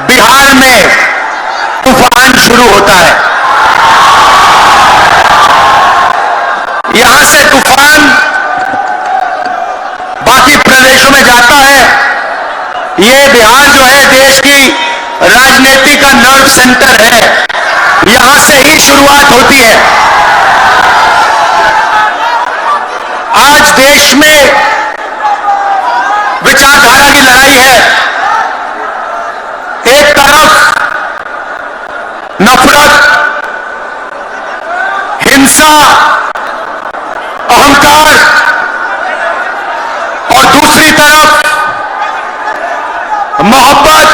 बिहार में तूफान शुरू होता है। यहां से तूफान बाकी प्रदेशों में जाता है। ये बिहार जो है देश की राजनीति का नर्व सेंटर है, यहां से ही शुरुआत होती है। आज देश में विचारधारा की लड़ाई है। एक तरफ नफरत, हिंसा, अहंकार और दूसरी तरफ मोहब्बत,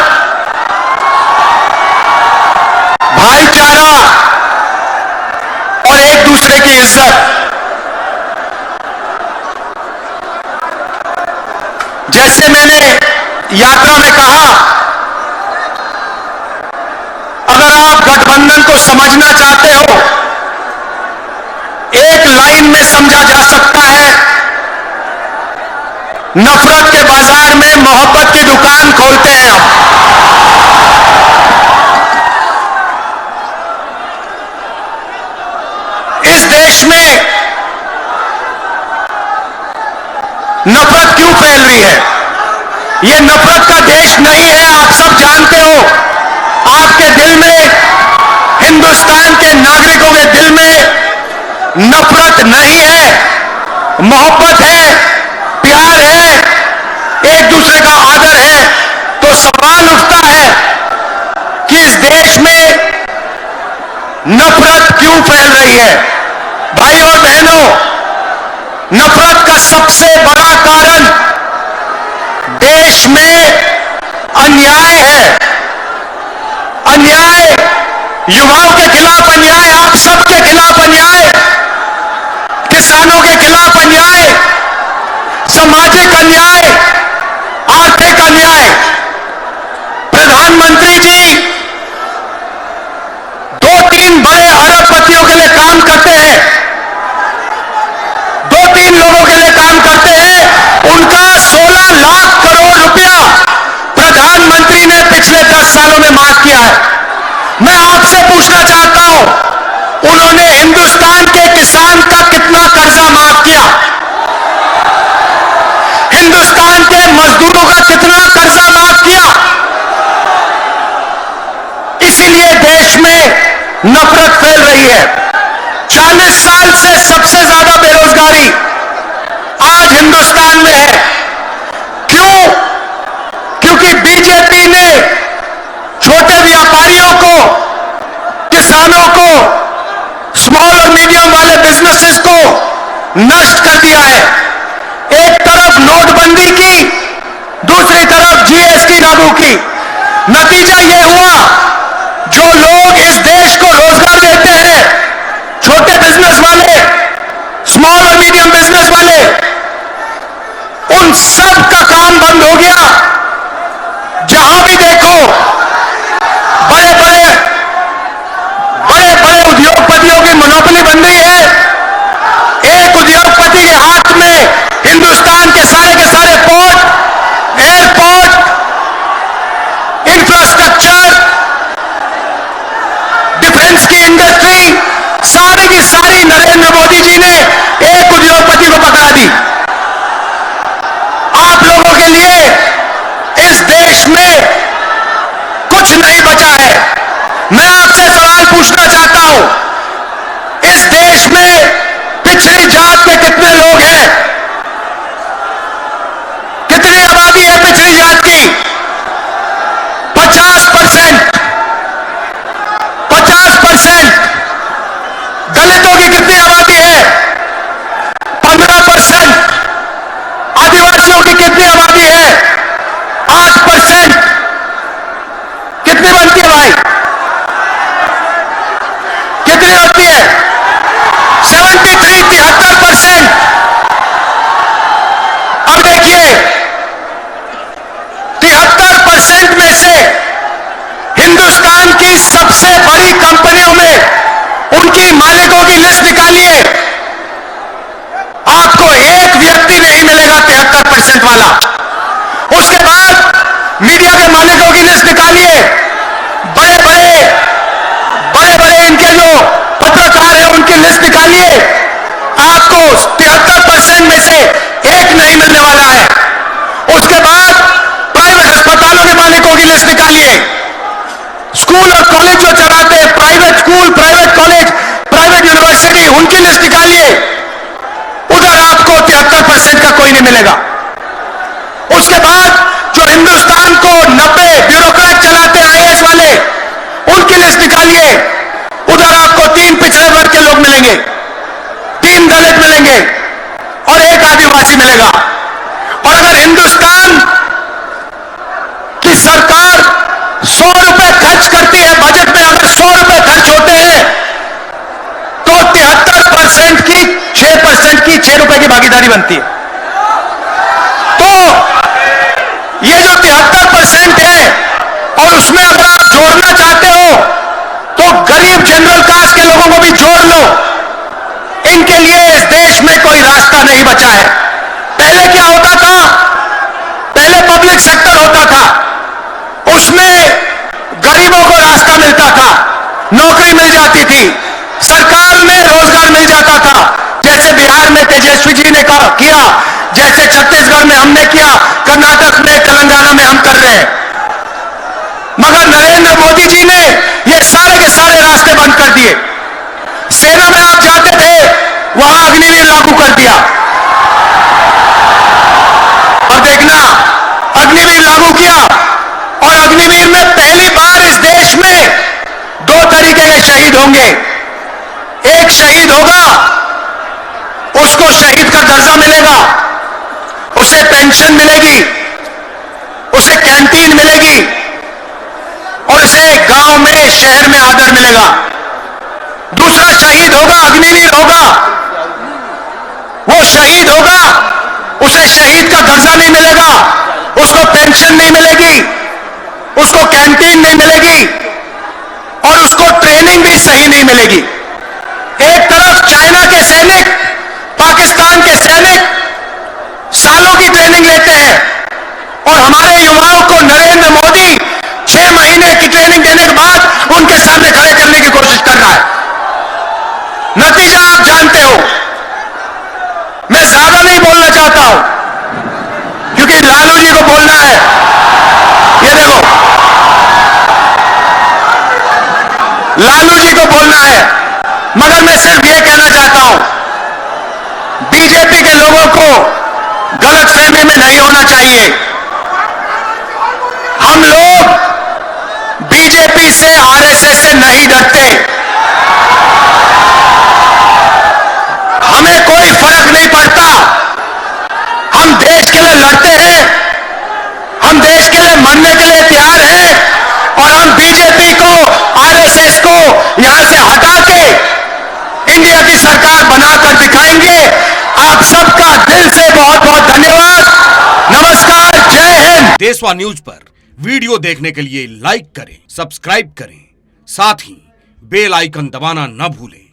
भाईचारा और एक दूसरे की इज्जत। जैसे मैंने यात्रा में कहा, अगर आप गठबंधन को समझना चाहते हो, एक लाइन में समझा जा सकता है, नफरत के बाजार में मोहब्बत की दुकान खोलते हैं आप। इस देश में नफरत क्यों फैल रही है? यह नफरत का देश नहीं है, आप सब जानते हो। आपके दिल में, हिंदुस्तान के नागरिकों के दिल में नफरत नहीं है, मोहब्बत है, प्यार है, एक दूसरे का आदर है। तो सवाल उठता है कि इस देश में नफरत क्यों फैल रही है? भाई और बहनों, नफरत का सबसे बड़ा कारण देश में अन्याय है। अन्याय, युवाओं के खिलाफ अन्याय, आप सबके खिलाफ अन्याय, किसानों के खिलाफ अन्याय, सामाजिक अन्याय, आर्थिक अन्याय। प्रधानमंत्री जी 2-3 बड़े अरबपतियों के लिए काम करते हैं, 2-3 लोगों के लिए काम करते हैं। उनका 16 लाख करोड़ रुपया प्रधानमंत्री ने पिछले 10 सालों में माफ किया है। मैं आपसे पूछना चाहता हूं, उन्होंने हिंदुस्तान के किसान का कितना कर्जा माफ किया? हिंदुस्तान के मजदूरों का कितना कर्जा माफ किया? इसीलिए देश में नफरत फैल रही है। 40 साल से सबसे ज्यादा बेरोजगारी आज हिंदुस्तान में है। क्यों? क्योंकि बीजेपी ने छोटे व्यापारियों को, किसानों को, स्मॉल और मीडियम वाले बिजनेसेस को नष्ट कर दिया है। एक तरफ नोटबंदी की, दूसरी तरफ जीएसटी लागू की। नतीजा यह हुआ, जो लोग इस देश को रोजगार देते हैं, छोटे बिजनेस वाले, स्मॉल और मीडियम बिजनेस वाले, उन सब का काम बंद हो गया। जहां भी देखो बड़े बड़े उद्योगपतियों की मोनोपोली बन रही है। एक उद्योगपति के हाथ में हिंदुस्तान के सारे पोर्ट, एयरपोर्ट, इंफ्रास्ट्रक्चर, डिफेंस की इंडस्ट्री, सारी की सारी नरेंद्र मोदी जी ने एक उद्योगपति को पकड़ा दी। आप लोगों के लिए इस देश में कुछ नहीं बचा है। मैं आपसे सवाल पूछना चाहता हूं, इस देश में पिछड़ी जात के कितने लोग हैं? कितनी आबादी है पिछड़ी जात की? 50%। 50%। दलितों की कितनी आबादी है? 15%। आदिवासियों की कितनी आबादी है? 8%। कितनी बनती है भाई? कितनी होती है? 73%। अब देखिए, 73% में से हिंदुस्तान की सबसे बड़ी कंपनियों में उनकी मालिकों की लिस्ट निकालिए, आपको एक व्यक्ति नहीं मिलेगा 73% वाला। उसके बाद मीडिया के मालिकों की लिस्ट निकालिए, स्कूल और कॉलेज जो चलाते हैं, private school, private college, private university, उनकी लिस्ट निकालिए, उधर आपको 73% का कोई नहीं मिलेगा। उसके बाद जो हिंदुस्तान को 90 ब्यूरोक्रेट चलाते हैं, आईएएस वाले, उनकी लिस्ट निकालिए, उधर आपको 3 पिछड़े वर्ग के लोग मिलेंगे, 3 दलित मिलेंगे और 1 आदिवासी मिलेगा। और अगर हिंदुस्तान की सरकार 100 रुपए खर्च करती है, बजट में अगर 100 रुपए खर्च होते हैं तो 73% की 6% की 6 रुपए की भागीदारी बनती है। तो ये जो 73% है, और उसमें अगर आप जोड़ना चाहते हो तो गरीब जनरल कास्ट के लोगों को भी जोड़ लो। इनके लिए इस देश में कोई रास्ता नहीं बचा है। पहले क्या होता था? पहले पब्लिक सेक्टर होता था, उसमें गरीबों को रास्ता मिलता था, नौकरी मिल जाती थी, सरकार में रोजगार मिल जाता था, जैसे बिहार में तेजस्वी जी ने किया, जैसे छत्तीसगढ़ में हमने किया, कर्नाटक में, तेलंगाना में हम कर रहे हैं। मगर नरेंद्र मोदी जी ने ये सारे के सारे रास्ते बंद कर दिए। सेना में आप जाते थे, वहां अग्निवीर लागू कर दिया। और देखना, अग्निवीर लागू किया, और अग्निवीर में पहली बार इस देश में 2 तरीके के शहीद होंगे। एक शहीद होगा, उसको शहीद का दर्जा मिलेगा, उसे पेंशन मिलेगी, उसे कैंटीन मिलेगी, और उसे गांव में, शहर में आदर मिलेगा। दूसरा शहीद होगा, अग्निवीर होगा, वो शहीद होगा, उसे शहीद का दर्जा नहीं मिलेगा, उसको पेंशन नहीं मिलेगी, उसको कैंटीन नहीं मिलेगी, और उसको ट्रेनिंग भी सही नहीं मिलेगी। एक तरफ चाइना के सैनिक, पाकिस्तान के सैनिक सालों की ट्रेनिंग लेते हैं, और हमारे युवाओं को नरेंद्र मोदी 6 महीने की ट्रेनिंग देने के बाद उनके सामने खड़े करने की कोशिश कर रहा है। नतीजा आप जानते हो। मैं ज्यादा नहीं बोलना चाहता हूं, क्योंकि लालू जी को बोलना है। ये देखो, लालू जी को बोलना है, मगर मैं सिर्फ ये कहना चाहता हूं, बीजेपी के लोगों को गलतफहमी में नहीं होना चाहिए। हम लोग बीजेपी से, आरएसएस से नहीं डरते। हमें कोई फर्क नहीं पड़ता। हम देश के लिए लड़ते हैं, हम देश के लिए मरने के लिए तैयार हैं, और हम बीजेपी को, आरएसएस को यहां से हटा के इंडिया की सरकार बनाकर दिखाएंगे। आप सबका दिल से बहुत बहुत धन्यवाद। नमस्कार, जय हिंद। देशवा न्यूज पर वीडियो देखने के लिए लाइक करें, सब्सक्राइब करें, साथ ही बेल आइकन दबाना न भूलें।